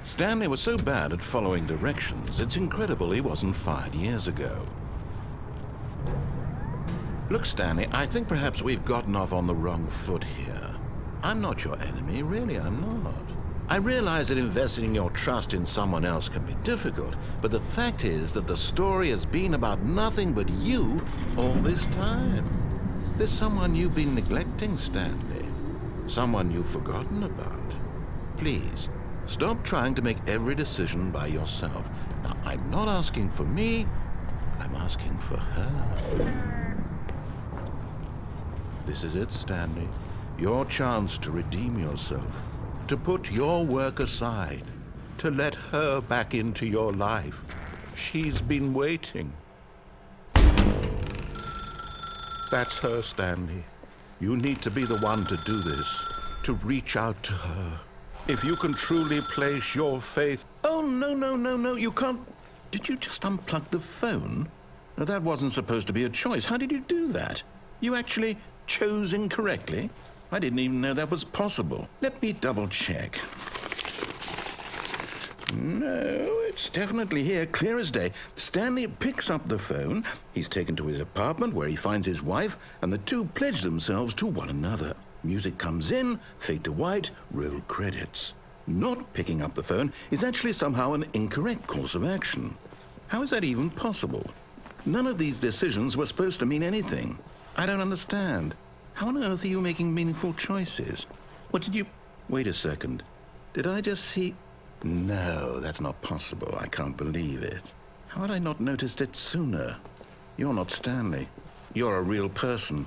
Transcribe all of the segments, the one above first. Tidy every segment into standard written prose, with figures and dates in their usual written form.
Stanley was so bad at following directions, it's incredible he wasn't fired years ago. Look, Stanley, I think perhaps we've gotten off on the wrong foot here. I'm not your enemy, really, I'm not. I realize that investing your trust in someone else can be difficult, but the fact is that the story has been about nothing but you all this time. There's someone you've been neglecting, Stanley. Someone you've forgotten about. Please, stop trying to make every decision by yourself. Now, I'm not asking for me, I'm asking for her. This is it, Stanley. Your chance to redeem yourself. To put your work aside, to let her back into your life. She's been waiting. That's her, Stanley. You need to be the one to do this, to reach out to her. If you can truly place your faith... Oh, no, you can't... Did you just unplug the phone? No, that wasn't supposed to be a choice. How did you do that? You actually chose incorrectly? I didn't even know that was possible. Let me double check. No, it's definitely here, clear as day. Stanley picks up the phone. He's taken to his apartment where he finds his wife, and the two pledge themselves to one another. Music comes in, fade to white, roll credits. Not picking up the phone is actually somehow an incorrect course of action. How is that even possible? None of these decisions were supposed to mean anything. I don't understand. How on earth are you making meaningful choices? What did you... Wait a second. Did I just see... No, that's not possible. I can't believe it. How had I not noticed it sooner? You're not Stanley. You're a real person.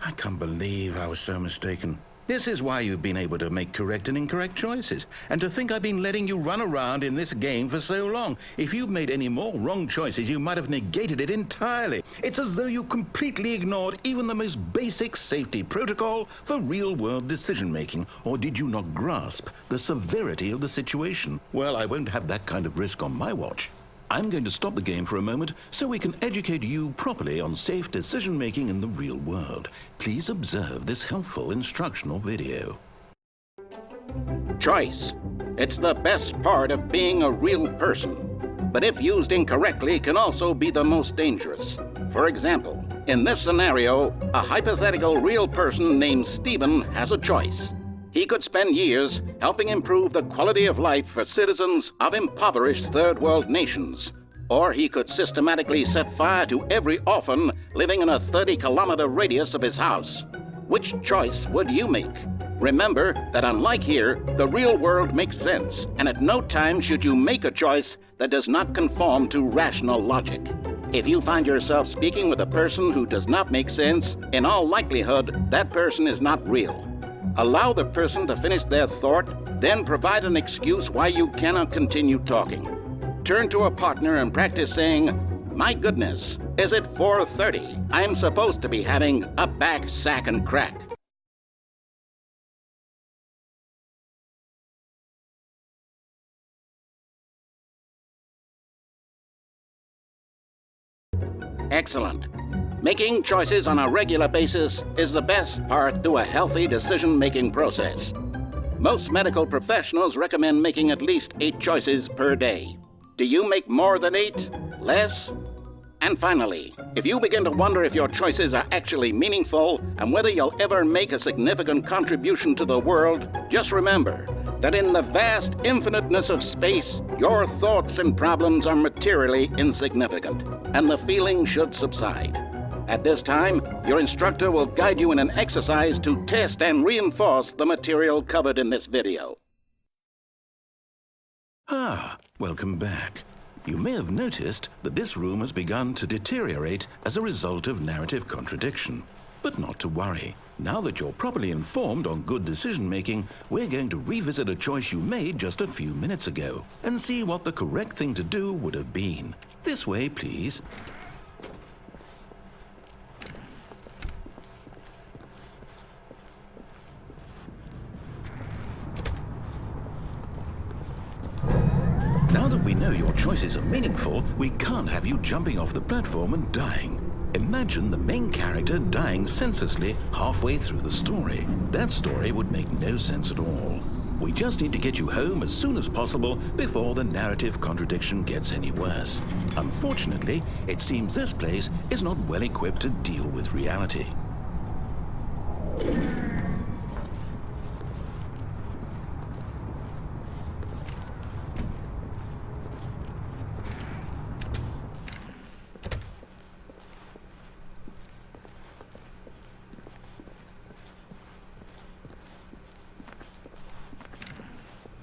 I can't believe I was so mistaken. This is why you've been able to make correct and incorrect choices. And to think I've been letting you run around in this game for so long. If you'd made any more wrong choices, you might have negated it entirely. It's as though you completely ignored even the most basic safety protocol for real-world decision-making. Or did you not grasp the severity of the situation? Well, I won't have that kind of risk on my watch. I'm going to stop the game for a moment so we can educate you properly on safe decision-making in the real world. Please observe this helpful instructional video. Choice. It's the best part of being a real person. But if used incorrectly, can also be the most dangerous. For example, in this scenario, a hypothetical real person named Stephen has a choice. He could spend years helping improve the quality of life for citizens of impoverished third world nations. Or he could systematically set fire to every orphan living in a 30-kilometer radius of his house. Which choice would you make? Remember that unlike here, the real world makes sense, and at no time should you make a choice that does not conform to rational logic. If you find yourself speaking with a person who does not make sense, in all likelihood, that person is not real. Allow the person to finish their thought, then provide an excuse why you cannot continue talking. Turn to a partner and practice saying, "My goodness, is it 4:30? I'm supposed to be having a back, sack, and crack." Excellent. Making choices on a regular basis is the best part to a healthy decision-making process. Most medical professionals recommend making at least 8 choices per day. Do you make more than 8? Less? And finally, if you begin to wonder if your choices are actually meaningful and whether you'll ever make a significant contribution to the world, just remember that in the vast infiniteness of space, your thoughts and problems are materially insignificant, and the feeling should subside. At this time, your instructor will guide you in an exercise to test and reinforce the material covered in this video. Welcome back. You may have noticed that this room has begun to deteriorate as a result of narrative contradiction. But not to worry. Now that you're properly informed on good decision-making, we're going to revisit a choice you made just a few minutes ago and see what the correct thing to do would have been. This way, please. Now that we know your choices are meaningful, we can't have you jumping off the platform and dying. Imagine the main character dying senselessly halfway through the story. That story would make no sense at all. We just need to get you home as soon as possible before the narrative contradiction gets any worse. Unfortunately, it seems this place is not well equipped to deal with reality.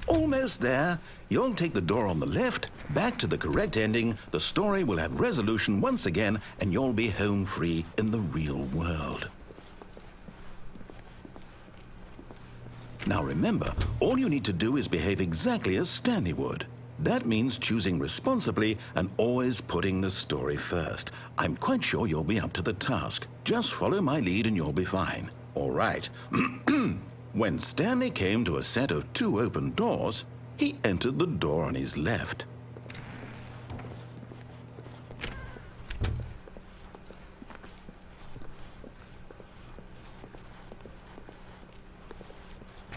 Almost there. You'll take the door on the left, back to the correct ending, the story will have resolution once again, and you'll be home free in the real world. Now remember, all you need to do is behave exactly as Stanley would. That means choosing responsibly and always putting the story first. I'm quite sure you'll be up to the task. Just follow my lead and you'll be fine. All right. When Stanley came to a set of 2 open doors, he entered the door on his left.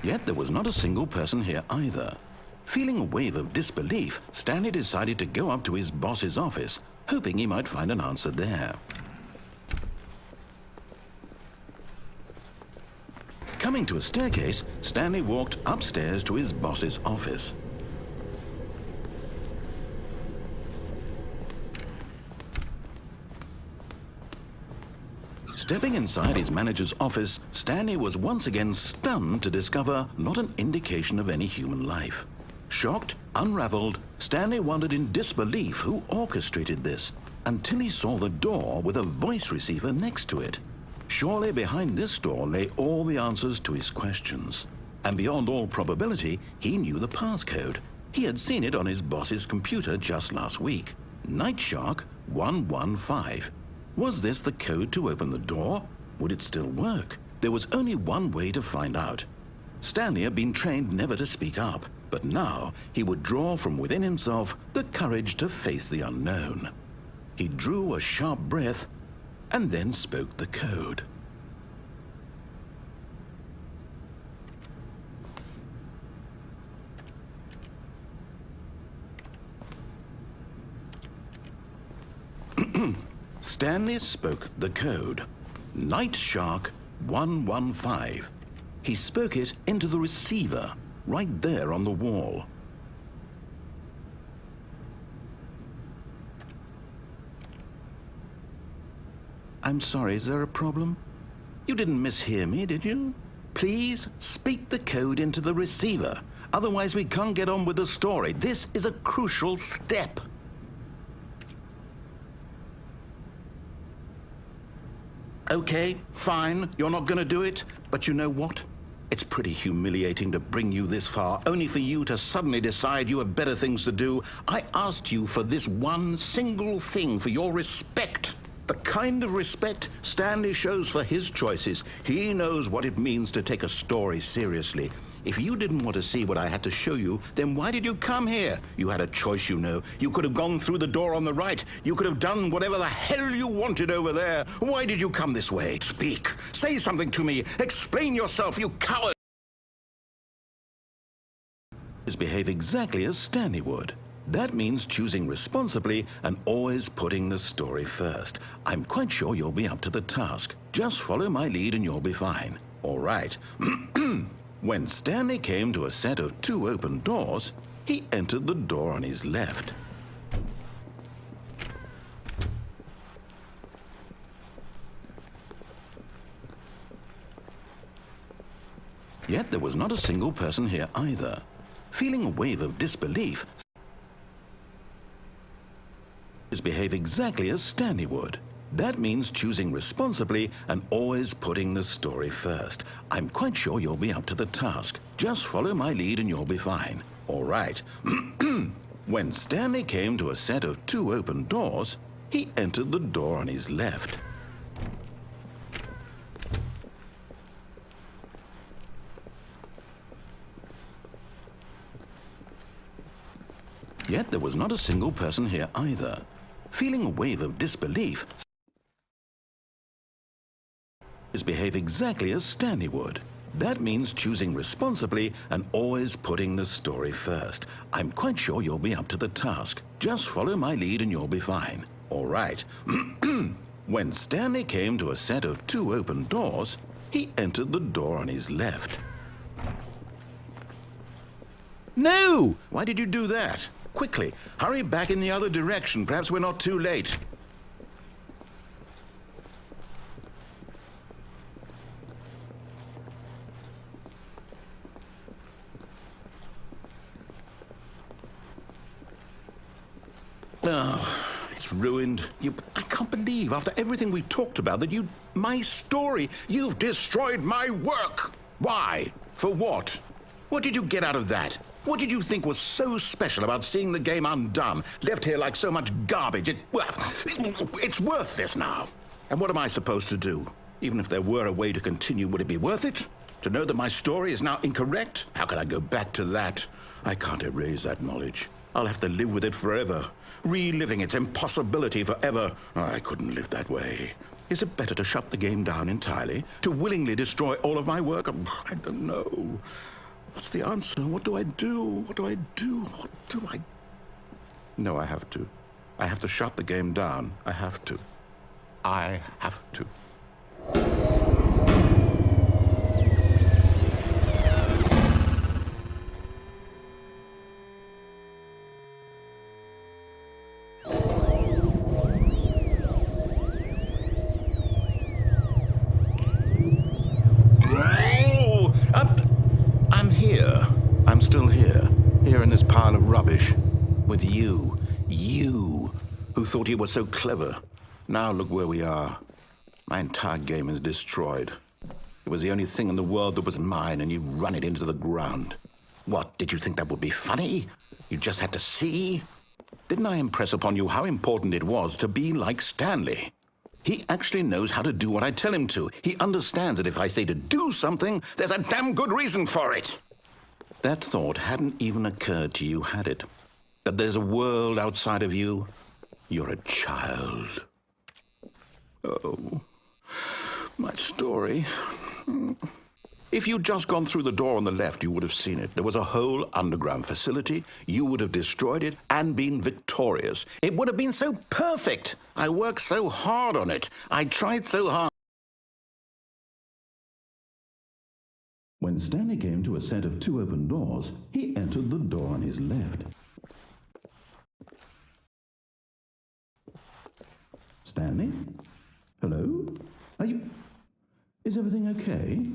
Yet there was not a single person here either. Feeling a wave of disbelief, Stanley decided to go up to his boss's office, hoping he might find an answer there. Coming to a staircase, Stanley walked upstairs to his boss's office. Stepping inside his manager's office, Stanley was once again stunned to discover not an indication of any human life. Shocked, unraveled, Stanley wondered in disbelief who orchestrated this, until he saw the door with a voice receiver next to it. Surely behind this door lay all the answers to his questions. And beyond all probability, he knew the passcode. He had seen it on his boss's computer just last week. Nightshark 115. Was this the code to open the door? Would it still work? There was only one way to find out. Stanley had been trained never to speak up, but now he would draw from within himself the courage to face the unknown. He drew a sharp breath and then spoke the code. Stanley spoke the code. Nightshark 115. He spoke it into the receiver, right there on the wall. I'm sorry, is there a problem? You didn't mishear me, did you? Please speak the code into the receiver. Otherwise, we can't get on with the story. This is a crucial step. Okay, fine, you're not going to do it. But you know what? It's pretty humiliating to bring you this far, only for you to suddenly decide you have better things to do. I asked you for this one single thing, for your respect. The kind of respect Stanley shows for his choices. He knows what it means to take a story seriously. If you didn't want to see what I had to show you, then why did you come here? You had a choice, you know. You could have gone through the door on the right. You could have done whatever the hell you wanted over there. Why did you come this way? Speak. Say something to me. Explain yourself, you coward. Behave exactly as Stanley would. That means choosing responsibly and always putting the story first. I'm quite sure you'll be up to the task. Just follow my lead and you'll be fine. All right. When Stanley came to a set of 2 open doors, he entered the door on his left. Yet there was not a single person here either. Feeling a wave of disbelief, behave exactly as Stanley would. That means choosing responsibly and always putting the story first. I'm quite sure you'll be up to the task. Just follow my lead and you'll be fine. All right. When Stanley came to a set of 2 open doors, he entered the door on his left. Yet there was not a single person here either. Feeling a wave of disbelief, behave exactly as Stanley would. That means choosing responsibly and always putting the story first. I'm quite sure you'll be up to the task. Just follow my lead and you'll be fine. All right. When Stanley came to a set of 2 open doors, he entered the door on his left. No! Why did you do that? Quickly, hurry back in the other direction. Perhaps we're not too late. Oh, it's ruined. I can't believe, after everything we talked about, that my story, you've destroyed my work. Why? For what? What did you get out of that? What did you think was so special about seeing the game undone, left here like so much garbage? It's worthless now. And what am I supposed to do? Even if there were a way to continue, would it be worth it? To know that my story is now incorrect? How can I go back to that? I can't erase that knowledge. I'll have to live with it forever, reliving its impossibility forever. I couldn't live that way. Is it better to shut the game down entirely? To willingly destroy all of my work? I don't know. What's the answer? What do I do? What do I do? What do I... No, I have to. I have to shut the game down. I have to. I have to. I'm still here in this pile of rubbish, with you, who thought you were so clever. Now look where we are. My entire game is destroyed. It was the only thing in the world that was mine, and you've run it into the ground. What, did you think that would be funny? You just had to see? Didn't I impress upon you how important it was to be like Stanley? He actually knows how to do what I tell him to. He understands that if I say to do something, there's a damn good reason for it. That thought hadn't even occurred to you, had it? That there's a world outside of you? You're a child. Oh, my story. If you'd just gone through the door on the left, you would have seen it. There was a whole underground facility. You would have destroyed it and been victorious. It would have been so perfect. I worked so hard on it. I tried so hard. When Stanley came to a set of 2 open doors, he entered the door on his left. Stanley? Hello? Is everything okay?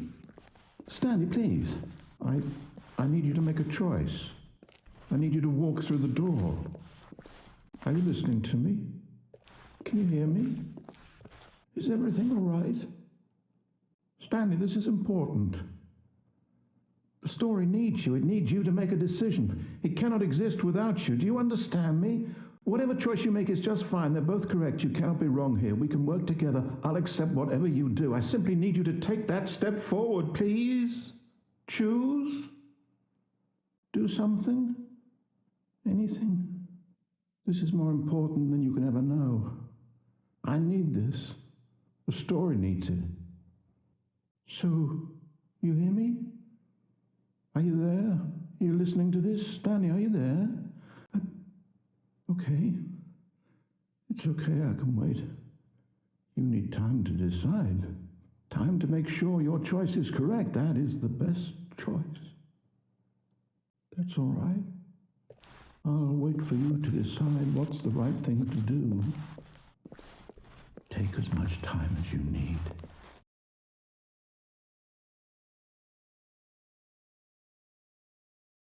Stanley, please. I need you to make a choice. I need you to walk through the door. Are you listening to me? Can you hear me? Is everything all right? Stanley, this is important. The story needs you. It needs you to make a decision. It cannot exist without you. Do you understand me? Whatever choice you make is just fine. They're both correct. You cannot be wrong here. We can work together. I'll accept whatever you do. I simply need you to take that step forward, please. Choose. Do something. Anything. This is more important than you can ever know. I need this. The story needs it. So, you hear me? Are you there? Are you listening to this? Stanley, are you there? Okay. It's okay, I can wait. You need time to decide. Time to make sure your choice is correct. That is the best choice. That's all right. I'll wait for you to decide what's the right thing to do. Take as much time as you need.